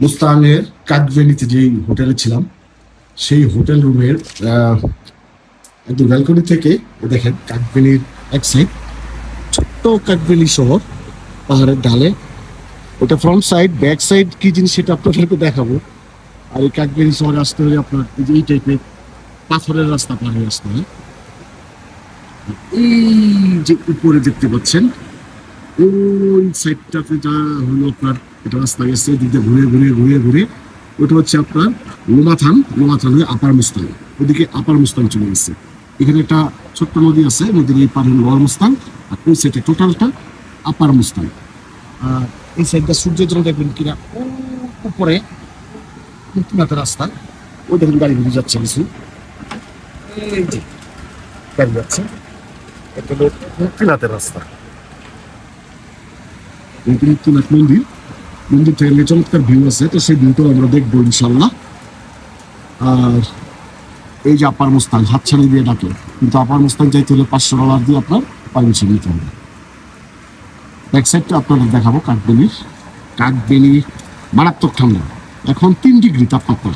মুস্তানের কাঠভেলিতে যেই হোটেলে ছিলাম সেই হোটেল রুমের একদম ব্যালকনি থেকে দেখেন কাঠভেলির এক সাইড ছোট্ট কাঠভেলি শহর পাহাড়ের ঢালে। ওটা ফ্রন্ট সাইড, ব্যাক সাইড কি জিনিস সেটা আপনাদেরকে দেখাবো। আর এই কাঠভেলি শহরে আসতে হলে আপনার এই টাইপের পাথরের রাস্তা পার হয়ে আসতে হয়। এই যে উপরে দেখতে পাচ্ছেন ওই সাইডটাতে যা হলো আপনার এটা রাস্তা গেছে, এদিকে ঘুরে ঘুরে ঘুরে ঘুরে ওটা হচ্ছে আপনার লোমাথান হয়ে আপার মুস্তাং, ওদিকে আপার মুস্তাং চলে গেছে। এখানে একটা ছোট্ট নদী আছে, নদীর এই পারে লোয়ার মুস্তাং, আর ওই সাইডে টোটালটা আপার মুস্তাং। আর এই সাইডটা সূর্যের জন্য দেখবেন কিনা উপরে মুক্তিনাথের রাস্তা, ওই দেখুন গাড়ি ঘুরে যাচ্ছে কিছু, এই যে গাড়ি যাচ্ছে, এটা হলো মুক্তিনাথের রাস্তা। মুক্তিনাথ মন্দির থেকে চমৎকার ভিউ আছে, তো সেই ভিউটাও আমরা দেখবো ইনশাল্লাহ। আর এই যে আপার মুস্তাং হাতছানি দিয়ে ডাকে, কিন্তু আপার মুস্তাং যাইতে হলে $500 দিয়ে আপনার পারমিশন নিতে হবে। ব্যাক সাইডটা আপনাদের দেখাবো কাঠবেলি মারাত্মক ঠান্ডা, এখন 3 ডিগ্রি তাপমাত্রা।